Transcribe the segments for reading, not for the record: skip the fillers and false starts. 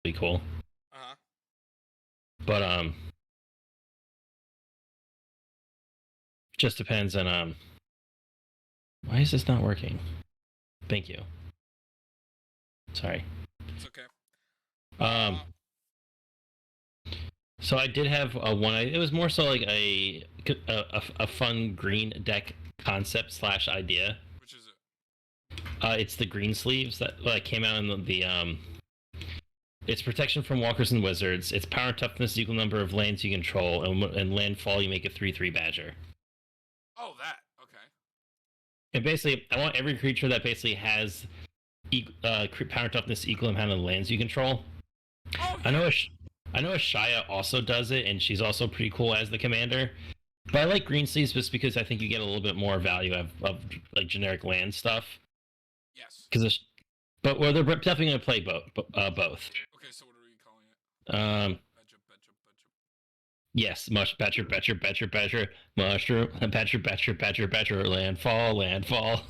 be cool. Uh-huh. But just depends on why is this not working? Thank you. Sorry. It's okay. Um, so I did have a one. It was more so like a fun green deck concept slash idea. Which is it? It's the Greensleeves that came out in the. It's protection from walkers and wizards. It's power and toughness equal number of lands you control, and landfall you make a 3/3 badger. Oh, that. Okay. And basically, I want every creature that basically has power toughness equal amount of lands you control. Oh I know yeah. I know Shaya also does it, and she's also pretty cool as the commander. But I like Greensleeves just because I think you get a little bit more value of like generic land stuff. Yes. Because, but well, they're definitely going to play both. Okay, so what are we calling it? Um, yes, betcher, mushroom, betcher, landfall.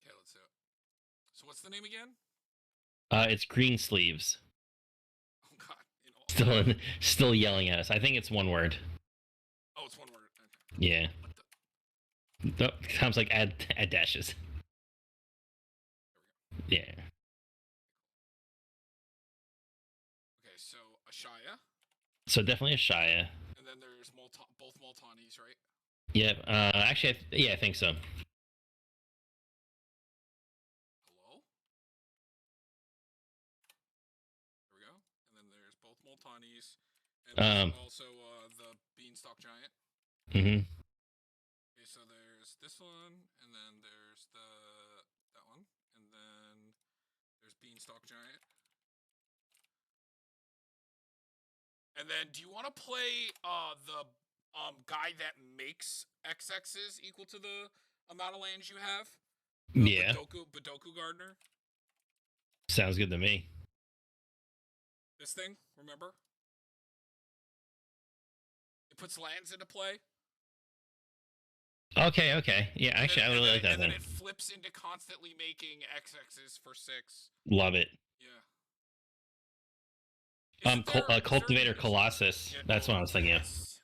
Okay, let's do it. So what's the name again? It's Greensleeves. Oh God. Still yelling at us. I think it's one word. Oh, it's one word. Okay. Yeah. What the? No, sounds like add dashes. There we go. Yeah. Okay, so Ashaya, So definitely a Shia. and then there's both Multanis, right? Yeah. Actually, yeah, I think so. Hello. There we go. And then there's both Multanis, and there's Um. also the Beanstalk Giant. Mm-hmm. Okay, so there's this one, and then there's that one, and then there's Beanstalk Giant. And then, do you want to play the guy that makes XXs equal to the amount of lands you have? The Yeah. Badoku Gardener. Sounds good to me. This thing, remember? It puts lands into play. Okay. Okay. Yeah. Actually, I really like that And then then. it flips into constantly making XXs for 6. Love it. Yeah. Isn't there? Is there? Cultivator Colossus. Yeah, That's oh what I was thinking of. yes. That's a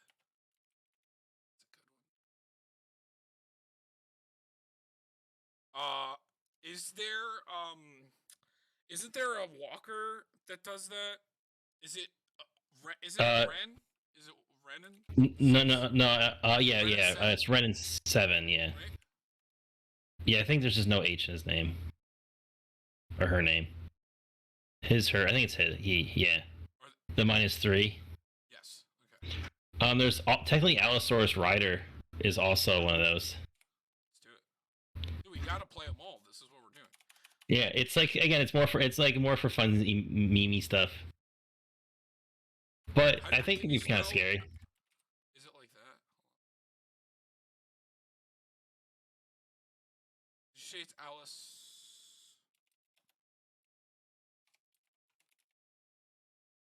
good one. Is there Isn't there a walker that does that? Is it is it Uh, Ren? Is it Ren in no, 6? no, no. Yeah, Ren in yeah. 7, It's Ren in 7. Yeah. right? Yeah. I think there's just no H in his name or her name. His, her. I think it's his. He. Yeah. Or The -3. yes. Okay. There's technically Allosaurus Rider is also one of those. Let's do it. Dude, we gotta play them all. This is what we're doing. Yeah, it's like again, it's like more for fun, memey stuff. But I think Can it'd you be kind of spell? scary. Is it like that? Did you say it's Alice?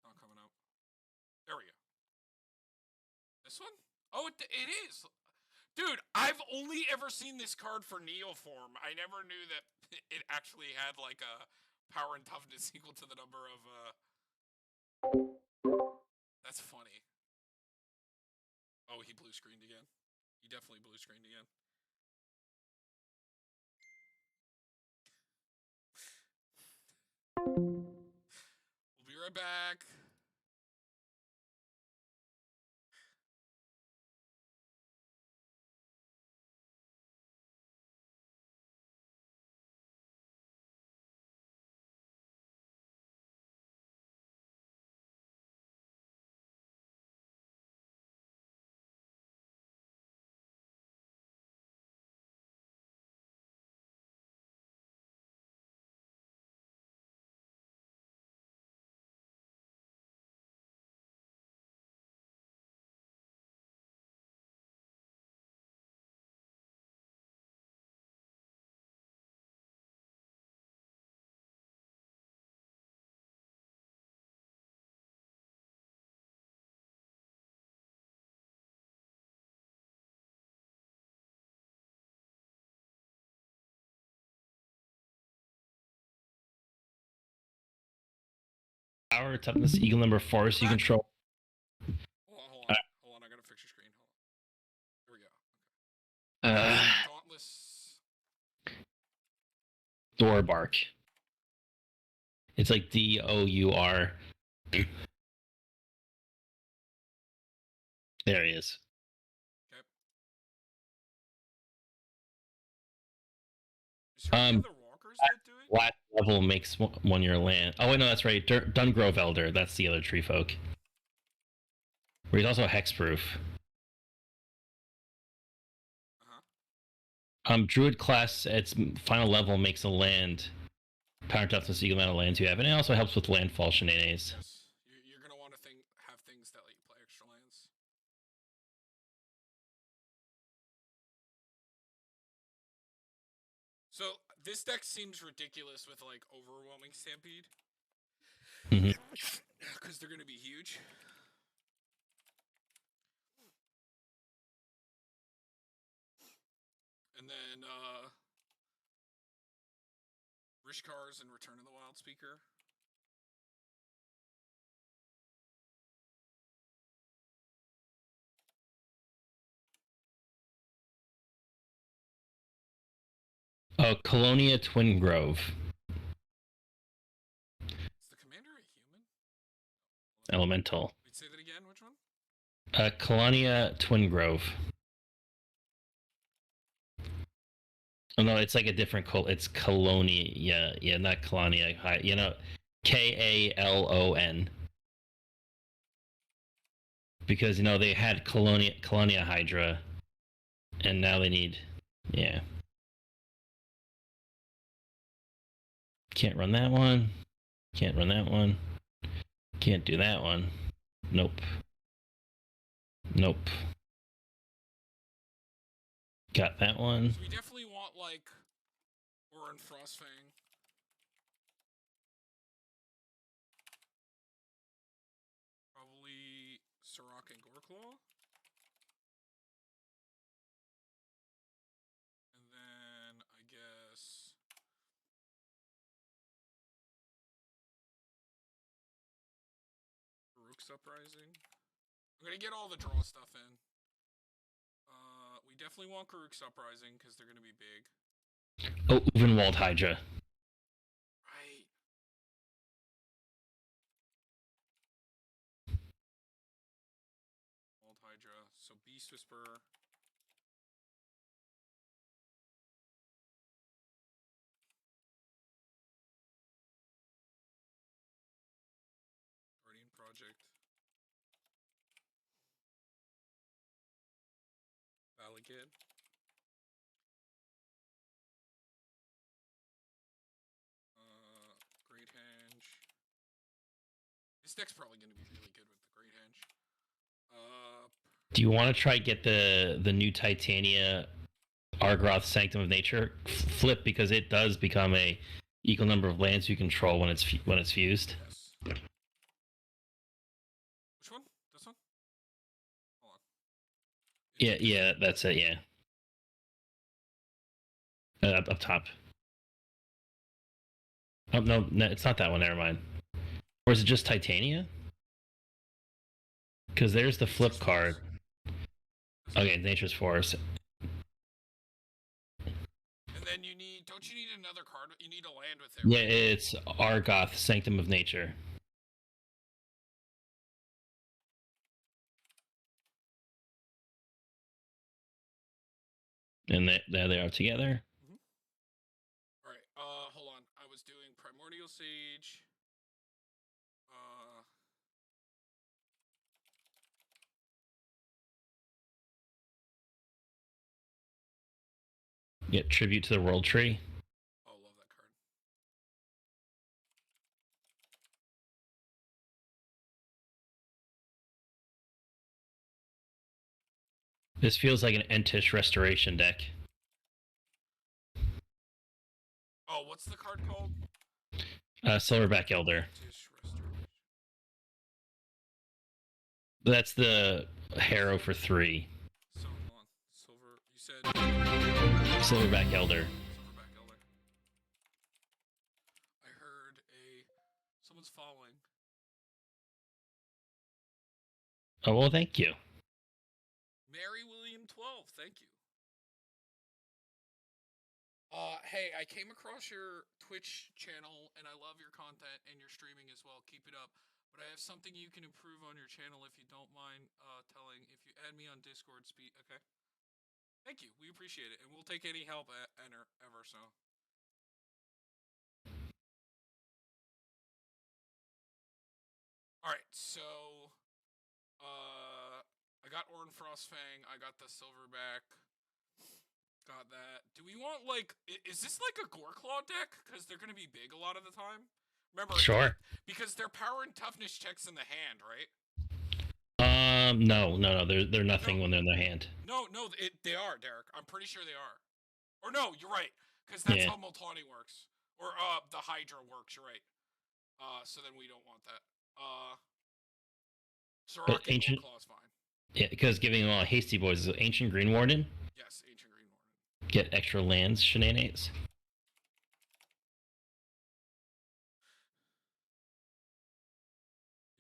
Not coming up. There we go. This one? Oh, it is. Dude, I've only ever seen this card for Neoform. I never knew that it actually had like a power and toughness equal to the number of That's funny. Oh, he blue screened again. He definitely blue screened again. We'll be right back. power, toughness, equal number of forests you control. Hold on. I gotta fix your screen. Hold on. Here we go. Dauntless. Doorbark. It's like DOUR. There he is. Okay. Is there any other walkers that do it? Last level makes one your land. Oh wait, no, that's right. Dungrove Elder. That's the other tree folk. Where he's also hexproof. Druid class, its final level makes a land. Power toughness equal amount of lands you have, and it also helps with landfall shenanigans. Yes. You're gonna want to have things that let you play extra lands. So this deck seems ridiculous with like overwhelming Stampede. Because they're gonna be huge. And then Rishkars and Return of the Wild Speaker. Colonia Twin Grove. Is the commander a human? Elemental. Wait, say that again. Which one? Colonia Twin Grove. Oh no, it's like a different it's Colonia. Yeah, not Colonia. You know, KALON. Because they had Colonia Hydra, and now they need, yeah. Can't run that one. Can't run that one. Can't do that one. Nope. Nope. Got that one. So we definitely want like Orin Frostfang. Probably Sirach and Goreclaw. And then I guess Baruch's Uprising. I'm gonna get all the draw stuff in. We definitely want Karuk's Uprising because they're gonna be big. Oh, Uvenwald Hydra. Right. Wald Hydra. So Beast Whisperer. Guardian Project. Valakid. Great Henge. This deck's probably going to be really good with the Great Henge. Do you want to try get the new Titania Argroth Sanctum of Nature flip, because it does become a equal number of lands you control when it's fused? Yes. Which one? This one? Hold on. Yeah, that's it. Yeah. Up top. Oh no, it's not that one. Never mind. Or is it just Titania? Because there's the flip card. Okay, Nature's Force. And then don't you need another card? You need a land with it. Yeah, it's Argoth, Sanctum of Nature. And there they are together. Alright, hold on. I was doing Primordial Sage. Get Tribute to the World Tree. Oh, love that card. This feels like an Entish Restoration deck. Oh, what's the card called? Silverback Elder. That's the Harrow for 3. So, hold on. Silver. You said. Silverback Elder. Silverback Elder. I heard someone's falling. Oh, well, thank you. Mary William 12, thank you. Hey, I came across your Twitch channel and I love your content and your streaming as well. Keep it up. But I have something you can improve on your channel if you don't mind telling. If you add me on Discord, okay? Thank you. We appreciate it, and we'll take any help ever so. All right, so I got Orin Frostfang. I got the Silverback. Got that. Do we want, like, is this like a Goreclaw deck? Because they're going to be big a lot of the time. Remember, Sure. because they're power and toughness checks in the hand, right? No. They're nothing when they're in their hand. No, they are, Derek. I'm pretty sure they are. Or no, you're right, because that's how Multani works, or the Hydra works. You're right. So then we don't want that. Sorcerer Ancient Goreclaw is fine. Yeah, because giving them all hasty boys is Ancient Green Warden. Yes, Ancient Green Warden. Get extra lands, shenanigans.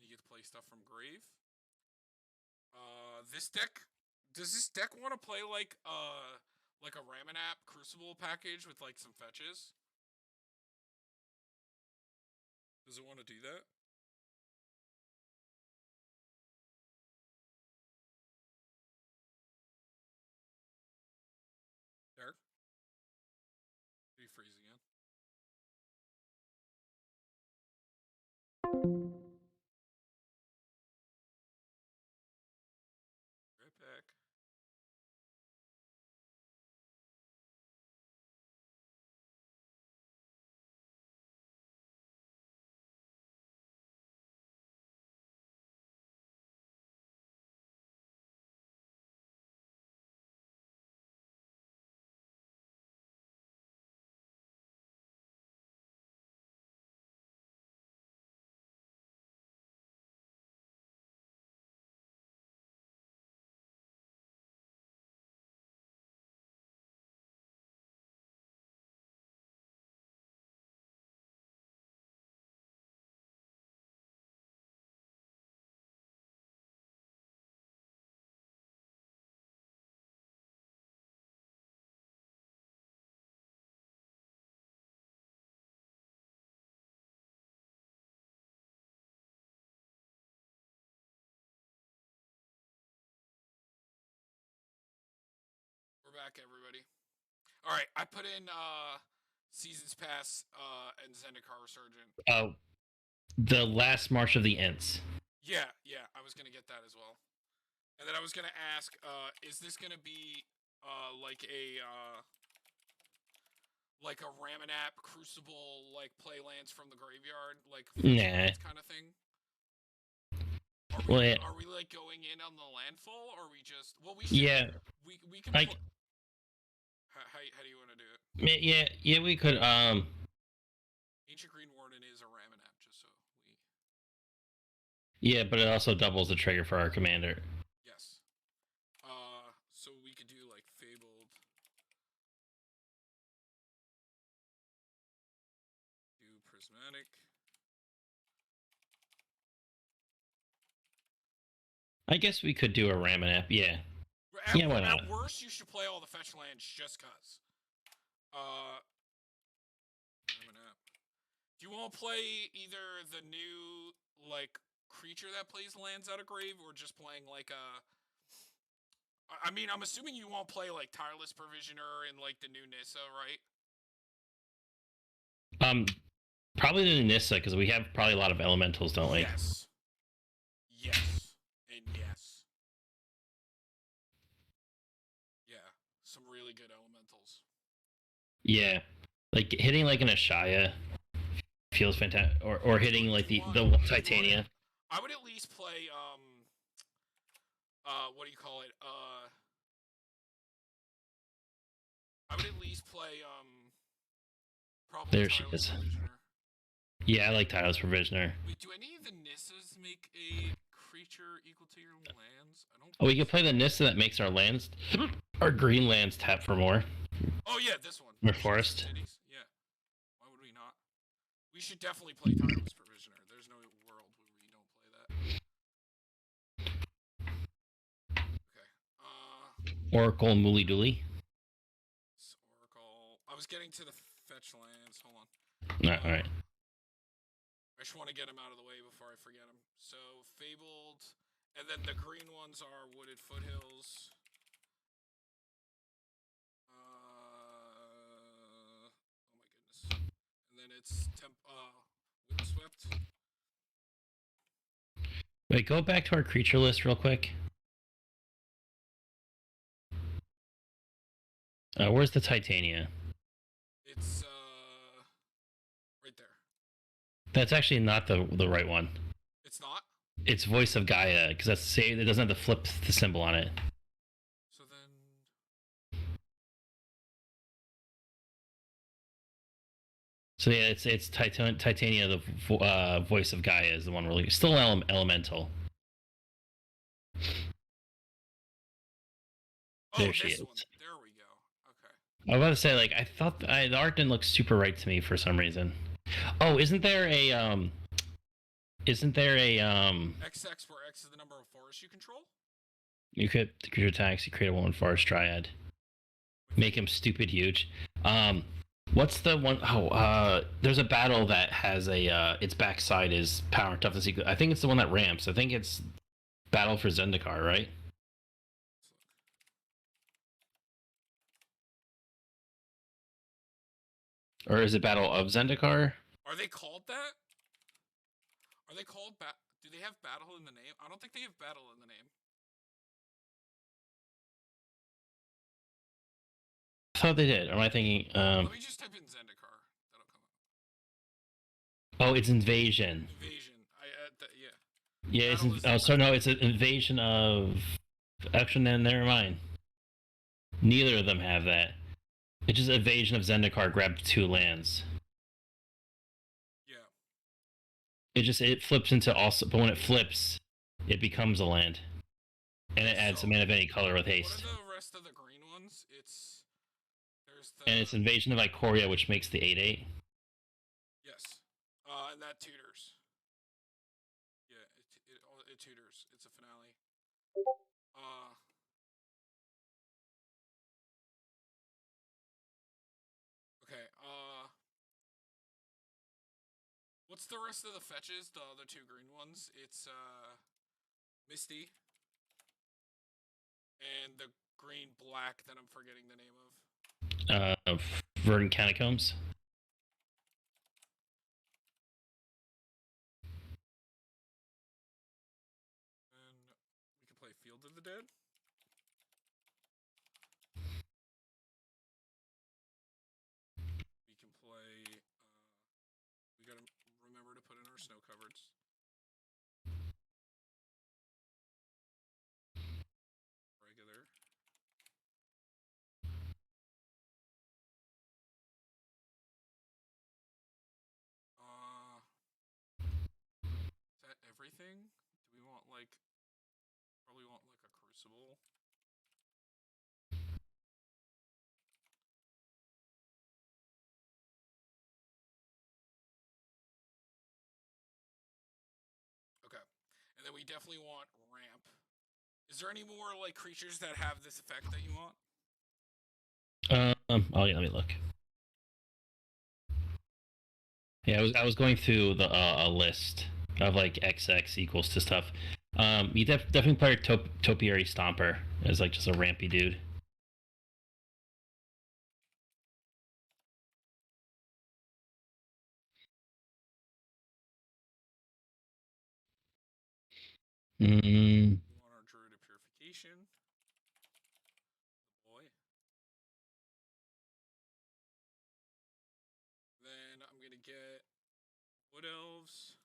You get to play stuff from Grave. This deck, does this deck want to play like a Ramanap Crucible package with like some fetches? Does it want to do that? Derek? Did he freeze again? Right back. We're back, everybody. All right, I put in Seasons Pass and Zendikar Resurgent. Oh, the last March of the Ents. Yeah, I was gonna get that as well. And then I was gonna ask, is this gonna be like a Ramanap Crucible, like play lands from the graveyard, like kind of thing? Are we like going in on the landfall, or are we just we can. How do you want to do it? Yeah, we could. Ancient Green Warden is a Ramanap, just so we. Yeah, but it also doubles the trigger for our commander. Yes. So we could do like Fabled. Do Prismatic. I guess we could do a Ramanap, yeah. Why not? At worst, you should play all the fetch lands just cause. Ramanap. Do you want to play either the new like creature that plays lands out of grave, or just playing like a? I mean, I'm assuming you won't play like Tireless Provisioner and like the new Nissa, right? Probably the Nissa, because we have probably a lot of elementals, don't we? Yes. Yes. And yes. Yeah. Some really good elementals. Yeah. Like hitting like an Ashaya feels fantastic. Or hitting like the Titania. I would at least play what do you call it? I would at least play probably there she is. Provisioner. Yeah, I like Tireless Provisioner. Wait, do any of the Nissas make a creature equal to your lands? I don't. Oh, we could play the Nissa that makes our lands, our green lands tap for more. Oh yeah, this one. Or Forest. Yeah. Why would we not? We should definitely play Tireless Provisioner. There's no world where we don't play that. Oracle and Mooly Dooley. Oracle. I was getting to the fetch lands. Hold on. All right. I just want to get them out of the way before I forget them. So, Fabled. And then the green ones are Wooded Foothills. Oh my goodness. And then it's Windswept. Wait, go back to our creature list real quick. Where's the Titania? It's right there. That's actually not the right one. It's not? It's Voice of Gaia, because that's say it doesn't have the flip the symbol on it. So then So yeah, it's Titania, the Voice of Gaia is the one really still elemental. There she is. One. There we go. Okay. I was about to say, like, I thought the art didn't look super right to me for some reason. Oh, isn't there a XX where X is the number of forests you control? You could creature attacks, you create a 1/1 forest triad. Make him stupid huge. What's the one there's a battle that has a its backside is power and toughness equal. I think it's the one that ramps. I think it's Battle for Zendikar, right? Or is it Battle of Zendikar? Are they called that? Are they called do they have battle in the name? I don't think they have battle in the name. I thought they did. Am I thinking Let me just type in Zendikar. That'll come Oh, up. it's Invasion. Invasion. Yeah, it's an invasion of actually never mind. Neither of them have that. It's just Invasion of Zendikar grabbed 2 lands. Yeah. It flips into also, but when it flips, it becomes a land, and it adds a mana of any color with haste. What are the rest of the green ones? And it's Invasion of Ikoria, which makes the 8/8. Yes. And that tutors. Yeah, it tutors. It's a finale. Okay, what's the rest of the fetches? The other 2 green ones? It's, Misty. And the green-black that I'm forgetting the name of. Verdant Catacombs. And we can play Field of the Dead. We can play, we gotta remember to put in our snow cupboards. Regular. Is that everything? Do we want probably want a crucible? Okay. And then we definitely want ramp. Is there any more creatures that have this effect that you want? Oh yeah, let me look. Yeah, I was going through the a list of XX equals to stuff. You definitely play Topiary Stomper as just a rampy dude. We want our Druid of Purification. Boy. Then I'm gonna get Wood Elves.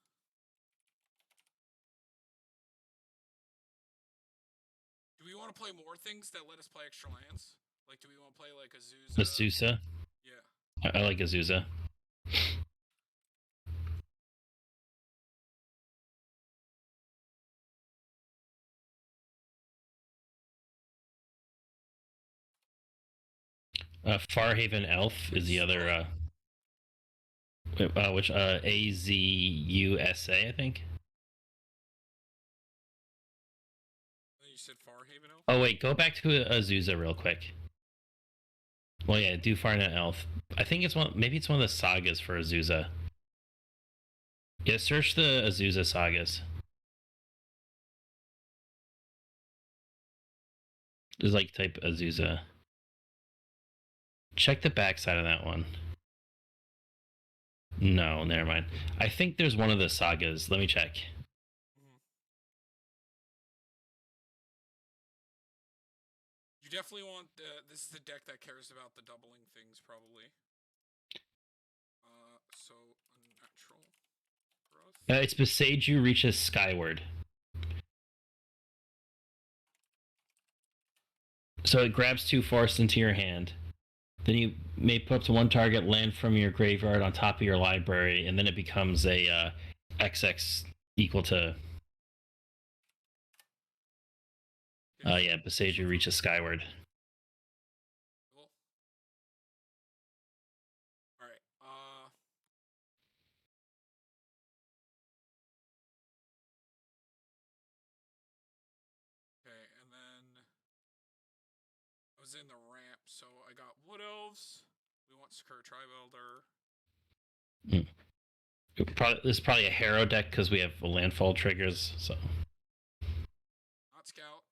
Do we want to play more things that let us play extra lands? Do we want to play Azusa? Azusa? Yeah. I like Azusa. Farhaven Elf is the other. Which Azusa, I think. you said Farhaven Elf? Oh wait, go back to Azusa real quick. Well, yeah, do Farnet Elf. I think it's one. Maybe it's one of the sagas for Azusa. Yeah, search the Azusa sagas. Just like type Azusa. Check the backside of that one. No, never mind. I think there's one of the sagas. Let me check. Mhm. You definitely want this is the deck that cares about the doubling things, probably. So unnatural growth. It's Beseiju reaches skyward. So it grabs 2 forests into your hand. Then you may put up to 1 target land from your graveyard on top of your library, and then it becomes a XX equal to. Yeah, Beseiju reaches skyward. Cool. All right. Okay, and then I was in the ramp, so I got Wood Elves. We want Secure Tribe Elder. This is probably a Harrow deck because we have landfall triggers. So Not Scout.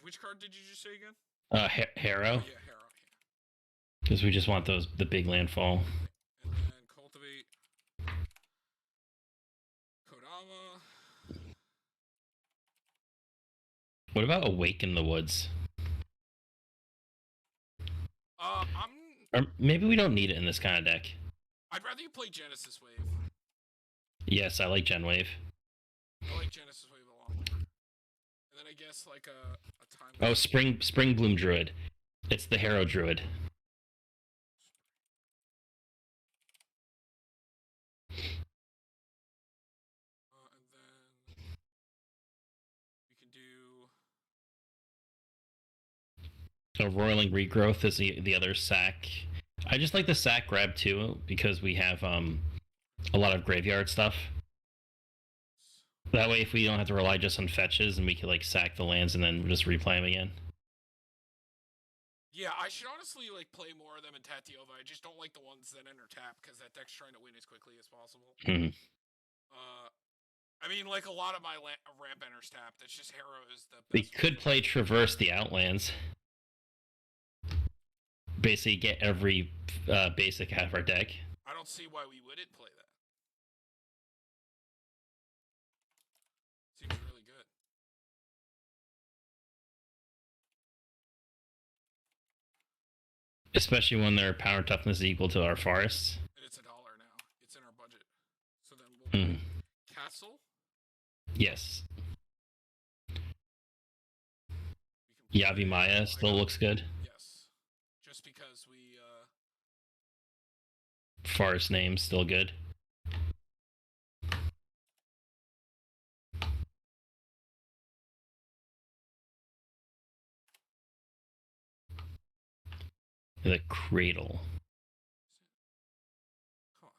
Which card did you just say again? Harrow, Oh, yeah, Harrow. because we just want the big landfall. And then Cultivate. Kodama. What about Awake in the Woods? Or maybe we don't need it in this kind of deck. I'd rather you play Genesis Wave. Yes, I like Gen Wave. I like Genesis Wave a lot more. And then I guess like a time. Oh, Spring Bloom Druid. It's the Harrow Druid. And then we can do. So Roiling Regrowth is the other sack. I just like the sack grab too because we have a lot of graveyard stuff. That way, if we don't have to rely just on fetches, and we can like sack the lands and then just replay them again. Yeah, I should honestly like play more of them in Tatiova. I just don't like the ones that enter tap because that deck's trying to win as quickly as possible. Mm-hmm. I mean, like a lot of my ramp enters tap. That's just Harrow is the best. We could play Traverse the Outlands. Basically, get every basic out of our deck. I don't see why we wouldn't play that. Seems really good. Especially when their power toughness is equal to our forests. And it's $1 now. It's in our budget. So then we'll Castle. Yes. Yavi Maya still looks good. Yes. Just because we Forest name still good. The Cradle. Come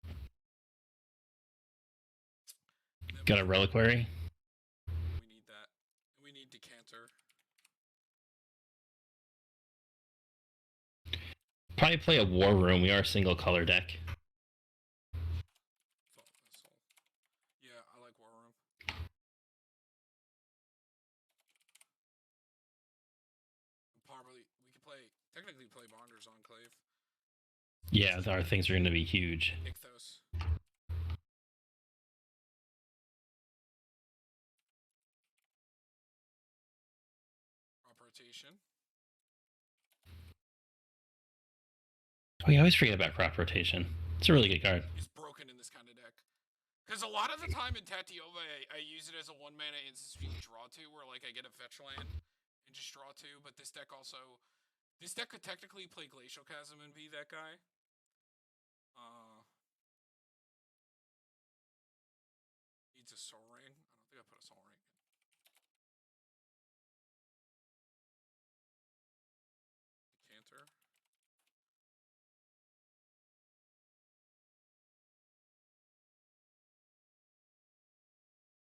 on. Got a Reliquary. We need that. We need Decanter. Probably play a War Room. We are a single color deck. Yeah, I like War Room. Probably we could technically play Bonder's Enclave. Yeah, our things are going to be huge. Ichthos. Crop Rotation. Oh, you always forget about Crop Rotation. It's a really good card. It's broken in this kind of deck. Because a lot of the time in Tatiova, I use it as a 1-mana instant speed draw 2, where like I get a fetch land and just draw 2. But this deck could technically play Glacial Chasm and be that guy. Needs a Soul Ring. I don't think I put a Soul Ring in. enter.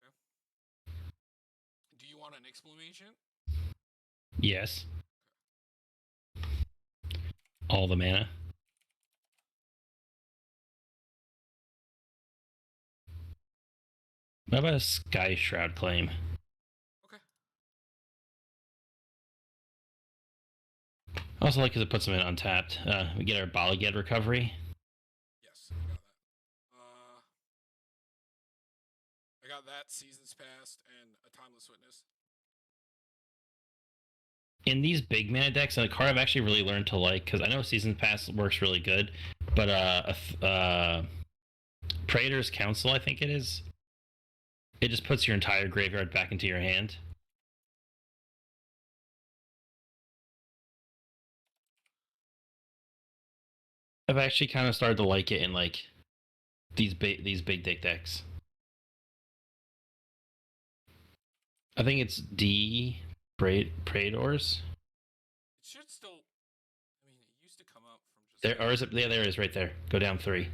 Okay. Do you want an exclamation? Yes. All the mana. How about a Sky Shroud claim? Okay. I also like because it puts them in untapped. We get our Balaged recovery. Yes, I got that. I got that, Seasons Past, and a Timeless Witness. In these big mana decks, and a card I've actually really learned to like, because I know Season Pass works really good, but Praetor's Council, I think it is, it just puts your entire graveyard back into your hand. I've actually kind of started to like it in like these big dick decks. I think it's D Praetors. It should still. I mean, it used to come up from just. There, or is it? Yeah, there it is, right there. Go down 3. Okay.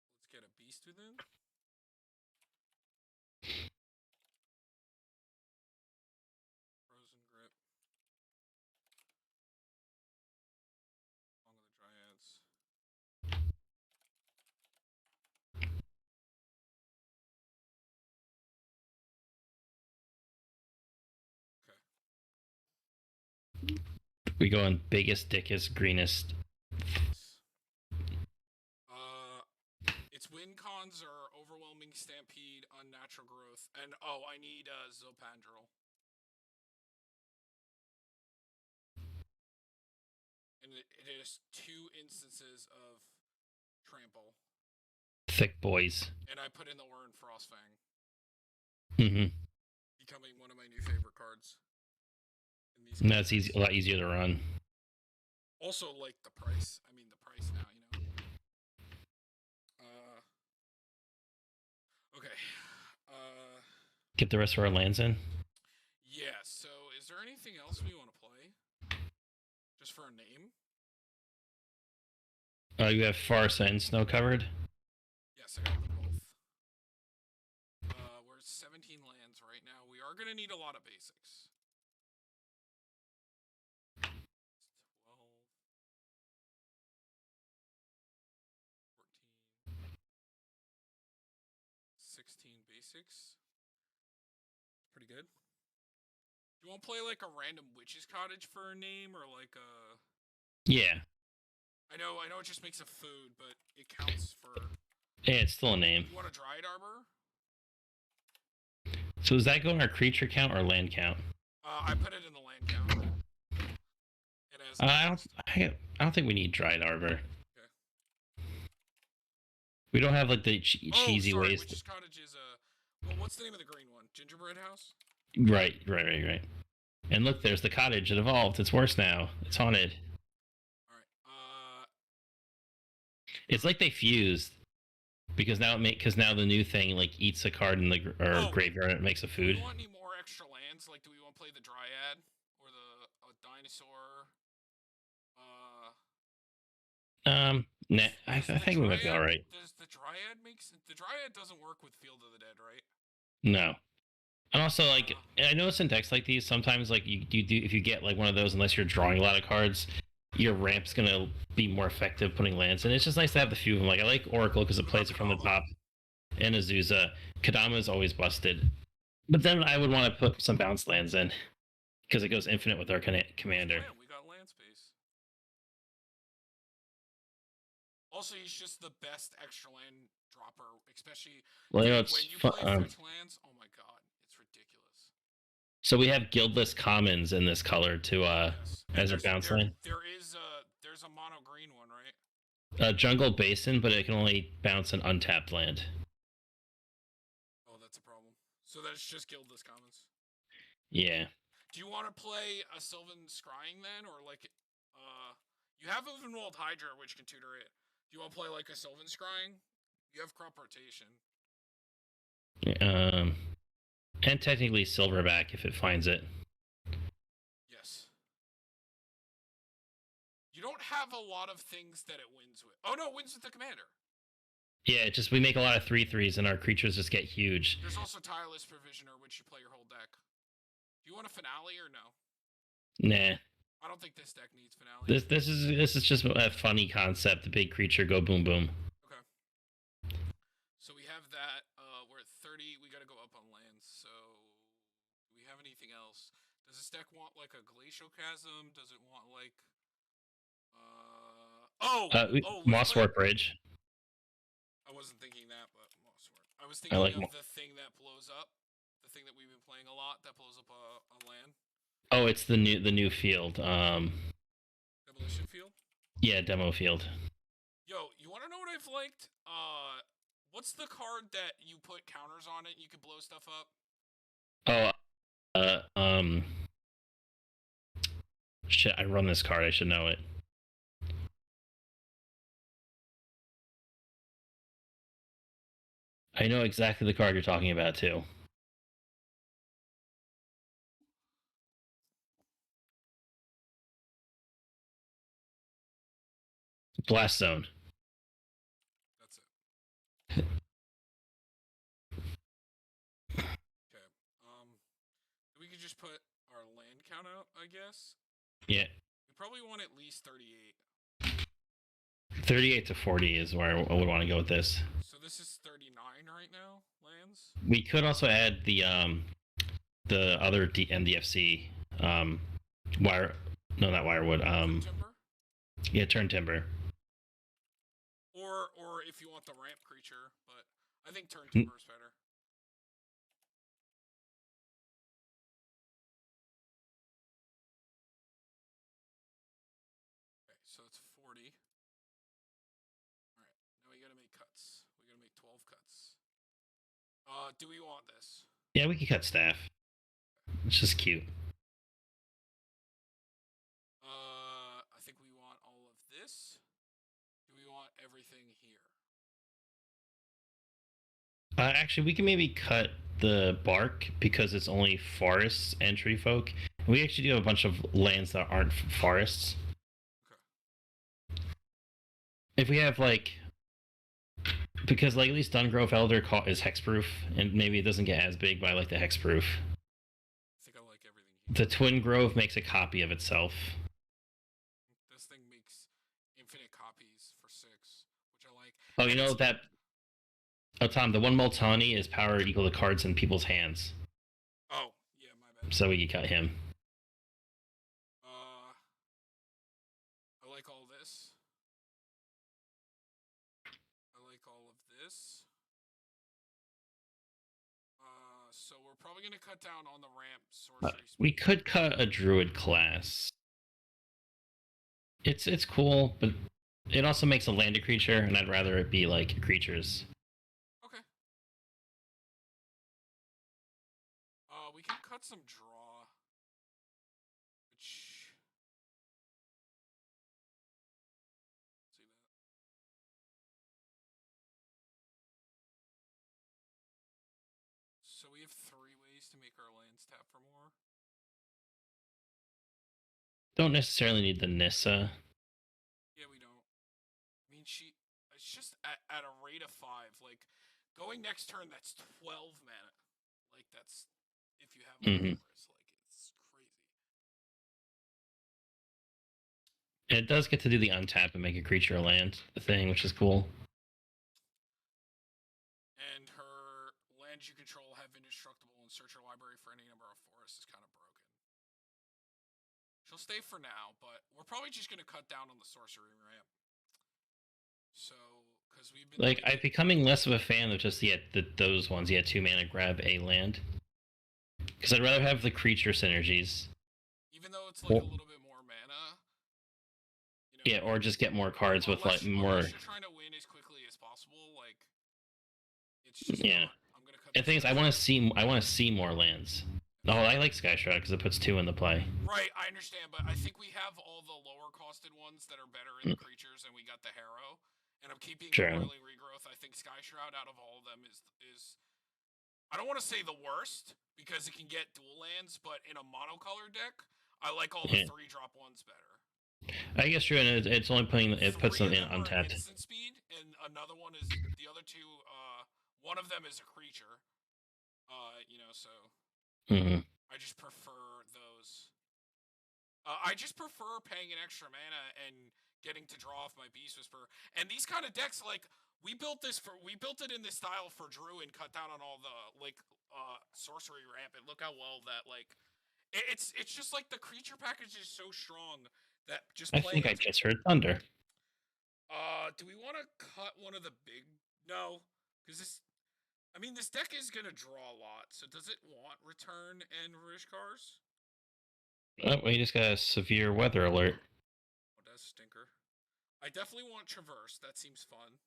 Let's get a Beast within. Frozen Grip. Song of the Dryads. We go on biggest, dickest, greenest. Nice. Its win cons are Overwhelming Stampede, Unnatural Growth, and oh, I need Zopandrel. And it is 2 instances of Trample. Thick boys. And I put in the word Frostfang. Mm-hmm. Becoming one of my new favorite cards. And that's easy, a lot easier to run. Also, like the price. I mean, the price now, you know. Okay. Get the rest of our lands in. Yeah. So, is there anything else we want to play? Just for a name? You have Farsa and Snow covered. Yes, I got them both. We're 17 lands right now. We are gonna need a lot of basics. 12, 14, 16 basics. Pretty good. Do you want to play like a random witch's cottage for a name, or like a? Yeah. I know it just makes a food, but it counts for. Yeah, it's still a name. You want a Dryad Arbor? So does that go in our creature count or land count? I put it in the land count. It has. I don't think we need Dried Arbor. Okay. We don't have like the cheesy sorry, ways. Witch's Cottage is well, what's the name of the green one? Gingerbread House? Right. And look, there's the cottage. It evolved. It's worse now. It's haunted. Alright. It's like they fused. Because now the new thing like eats a card in the graveyard and it makes a food. Do we want any more extra lands? Like, do we want to play the Dryad or the dinosaur? Nah, I think we might be all right. Does the Dryad doesn't work with Field of the Dead, right? No. And also, like, I notice in decks like these, sometimes like you do if you get like one of those, unless you're drawing a lot of cards, your ramp's gonna be more effective putting lands in. It's just nice to have the few of them. Like I like Oracle because it plays it from the top, and Azusa. Kadama is always busted, but then I would want to put some bounce lands in because it goes infinite with our commander. We got land space. Also, he's just the best extra land dropper, especially Well, you know, when you play fetch lands. Oh my god, it's ridiculous. So we have guildless commons in this color to Yes. as a bounce land. There's a mono green one, right? Jungle Basin, but it can only bounce an untapped land. Oh, that's a problem. So that's just guildless commons. Yeah. Do you want to play a Sylvan Scrying then, or like, you have Ovenwald Hydra, which can tutor it. Do you want to play like a Sylvan Scrying? You have crop rotation. And technically silverback if it finds it. Yes. You don't have a lot of things that it wins with. Oh no, it wins with the commander. Yeah, it just we make a lot of 3/3s and our creatures just get huge. There's also Tireless Provisioner, which you play your whole deck. Do you want a finale or no? Nah. I don't think this deck needs finale. This is just a funny concept. The big creature go boom boom. Okay. So we have that. We're at 30. We got to go up on lands. So do we have anything else? Does this deck want like a Glacial Chasm? Does it want like Mosswort Bridge. I wasn't thinking that, but Mosswort. I was I thinking like of the thing that blows up. The thing that we've been playing a lot that blows up a land. Oh, it's the new field. Demolition Field? Yeah, demo field. Yo, you want to know what I've liked? What's the card that you put counters on it? You can blow stuff up. Oh, shit! I run this card. I should know it. I know exactly the card you're talking about too. Blast Zone. That's it. Okay. We could just put our land count out, I guess. Yeah. We probably want at least 38. 38 to 40 is where I would want to go with this. So this is 39 right now, lands. We could also add the other MDFC wire. No, not Wirewood. Timber? Yeah, Turn Timber. Or if you want the ramp creature, but I think Turn Timber is better. Okay, so it's 40. Alright, now we gotta make cuts. We gotta make 12 cuts. Do we want this? Yeah, we could cut staff. It's just cute. I think we want all of this. Do we want everything here? Actually, we can maybe cut the bark because it's only forests and tree folk. We actually do have a bunch of lands that aren't forests. Okay. If we have like, because like at least Dungrove Elder is hexproof, and maybe it doesn't get as big, but I like the hexproof. I think I like everything here. The Twin Grove makes a copy of itself. This thing makes infinite copies for 6, which I like. Oh, you know that. Oh, Tom, the one Multani is power equal to cards in people's hands. Oh, yeah, my bad. So we can cut him. I like all this. I like all of this. So we're probably gonna cut down on the ramp sorcery. We could cut a druid class. It's cool, but it also makes a landed creature, and I'd rather it be like creatures. Okay. We can cut some draw. Which see that. So we have 3 ways to make our lands tap for more. Don't necessarily need the Nissa. Yeah, we don't. I mean, it's just at a rate of 5. Like, going next turn, that's 12 mana. Like, that's, if you have Mhm. Like, it's crazy. And it does get to do the untap and make a creature a land thing, which is cool. And her lands you control have indestructible and search your library for any number of forests is kind of broken. She'll stay for now, but we're probably just going to cut down on the sorcery ramp. So, because we've been like I'm becoming less of a fan of just those ones. 2 mana grab a land, because I'd rather have the creature synergies. Even though it's like a little bit more mana. You know, yeah, or just get more cards with like more. Unless you're trying to win as quickly as possible, like it's just yeah. not. I'm gonna cut. And the thing is, I want to see more lands. Oh, I like Sky Shroud because it puts 2 into play. Right, I understand, but I think we have all the lower costed ones that are better in the creatures, and we got the Harrow. And I'm keeping the Boiling Regrowth. I think Sky Shroud out of all of them is I don't want to say the worst because it can get dual lands, but in a monocolor deck, I like all the Yeah. 3-drop ones better. I guess true, and it's only putting it puts 3 them of in them are untapped. instant speed, and another one is the other two. One of them is a creature. So Hmm. I just prefer those. I just prefer paying an extra mana and getting to draw off my Beast Whisperer. And these kind of decks, like we built it in this style for Drew and cut down on all the sorcery rampant. Look how well that it's just like the creature package is so strong that just I playing think I it. just heard thunder. Do we want to cut one of the big? No, because this deck is gonna draw a lot. So does it want Return and Rishkars? Oh, we just got a severe weather alert. Oh, that's stinker. I definitely want Traverse. That seems fun.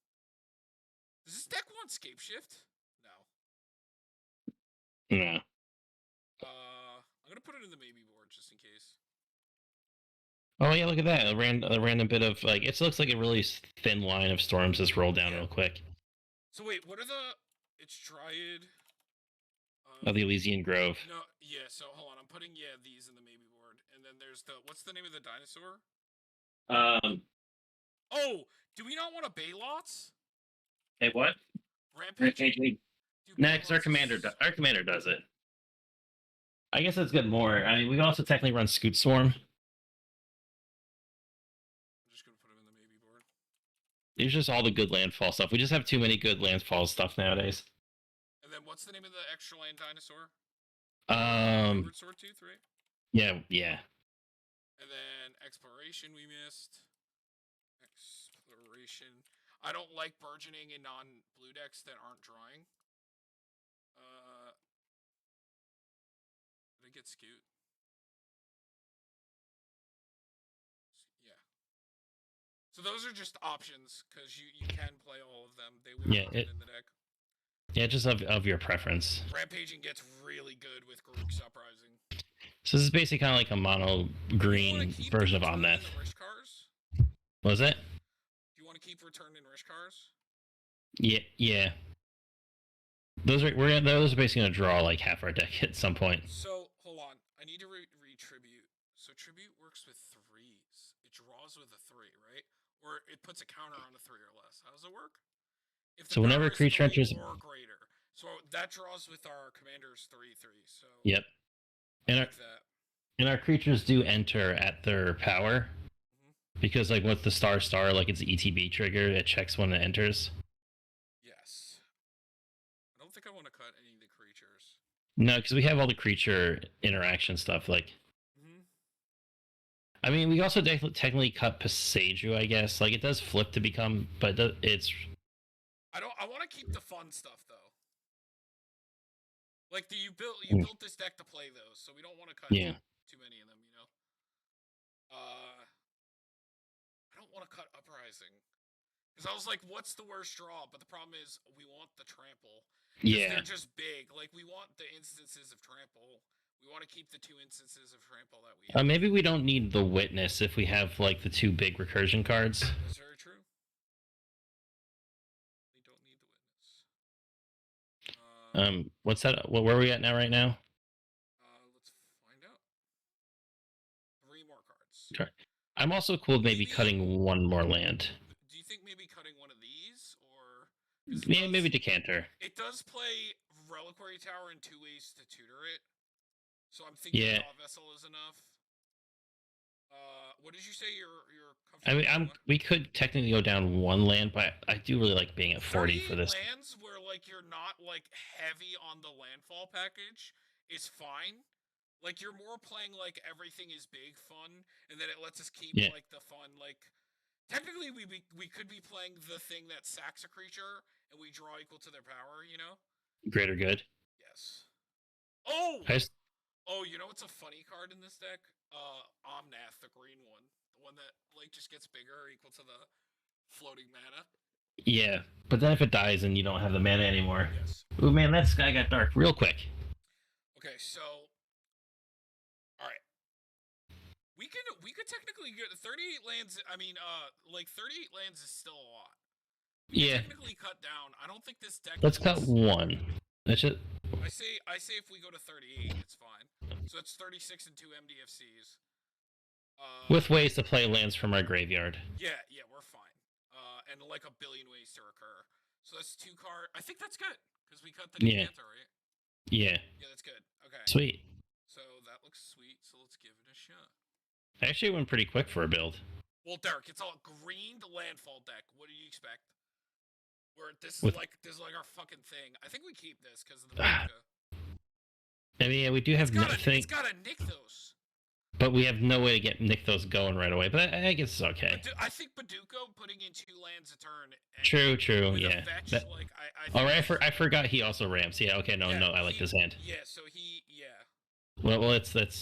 Does this deck want Scape Shift? No. No. I'm gonna put it in the maybe board just in case. Oh yeah, look at that! A random bit of like it looks like a really thin line of storms just rolled down real quick. So wait, what are the? It's Dryad. Oh, the Elysian Grove. No, yeah. So hold on, I'm putting these in the maybe board, and then there's the what's the name of the dinosaur? Oh, do we not want a Baylots? Hey, what? Rampage. Next, our commander does it. I guess that's good more. I mean, we can also technically run Scoot Swarm. I'm just gonna put him in the maybe board. There's just all the good landfall stuff. We just have too many good landfall stuff nowadays. And then what's the name of the extra land dinosaur? Swordtooth, right? Yeah. And then exploration we missed. Exploration. I don't like burgeoning in non-blue decks that aren't drawing. Did I get Scoot? Yeah. So those are just options because you can play all of them. They will put it in the deck. Yeah, just of your preference. Rampaging gets really good with Garruk's Uprising. So this is basically kind of like a mono green version of Omnath. What was it? Do you want to keep Return in Rishkars? Yeah. Those are basically gonna draw like half our deck at some point. So hold on, I need to read Tribute. So Tribute works with 3s. It draws with a 3, right? Or it puts a counter on a 3 or less. How does it work? So whenever creature enters or greater, so that draws with our commander's 3/3. So yep, and our creatures do enter at their power because like with the star like it's ETB trigger, it checks when it enters. Yes, I don't think I want to cut any of the creatures. No, because we have all the creature interaction stuff. Like, I mean, we also technically cut Pasaju, I guess. Like it does flip to become, but it's. I want to keep the fun stuff though. Like you built this deck to play those, so we don't want to cut too many of them, you know. I don't want to cut Uprising because I was like, what's the worst draw? But the problem is we want the trample. Yeah, they're just big. Like we want the instances of trample. We want to keep the 2 instances of trample that we have. Maybe we don't need the witness if we have like the 2 big recursion cards. That's very true. What's that? Where are we at now? Right now? Let's find out. 3 more cards. Okay. I'm also cool with maybe cutting 1 more land. Do you think maybe cutting one of these or? Yeah, maybe Decanter. It does play Reliquary Tower in 2 ways to tutor it, so I'm thinking Draw Vessel is enough. What did you say? You're comfortable? I mean, we could technically go down 1 land, but I do really like being at 40 for this. Lands where like you're not like heavy on the landfall package is fine. Like you're more playing like everything is big fun, and then it lets us keep like the fun. Like technically, we could be playing the thing that sacks a creature and we draw equal to their power. You know. Greater good. Yes. Oh. Oh, you know what's a funny card in this deck? Omnath, the green one. The one that like just gets bigger equal to the floating mana. Yeah, but then if it dies and you don't have the mana anymore. Yes. Ooh man, that sky got dark real quick. Okay, so alright. We could technically get 38 lands. I mean, like 38 lands is still a lot. Yeah. Technically cut down. I don't think this deck. Let's cut 1. That's it. I say if we go to 38, it's fine. So it's 36 and 2 MDFCs. With ways to play lands from our graveyard. Yeah, we're fine. And like a billion ways to recur. So that's 2 card. I think that's good because we cut the Yeah. Decanto, right? Yeah. Yeah, that's good. Okay. Sweet. So that looks sweet. So let's give it a shot. Actually, it went pretty quick for a build. Well, Derek, it's all green to landfall deck. What do you expect? This is like our fucking thing. I think we keep this because of the vodka. I mean, yeah, we do have nothing. It's got a Nykthos. But we have no way to get Nykthos going right away. But I guess it's okay. I think Baduko putting in 2 lands a turn. True. Yeah. Fetch, all right, I forgot he also ramps. Yeah. Okay. No. I like this hand. Yeah. So he. Yeah. Well, let's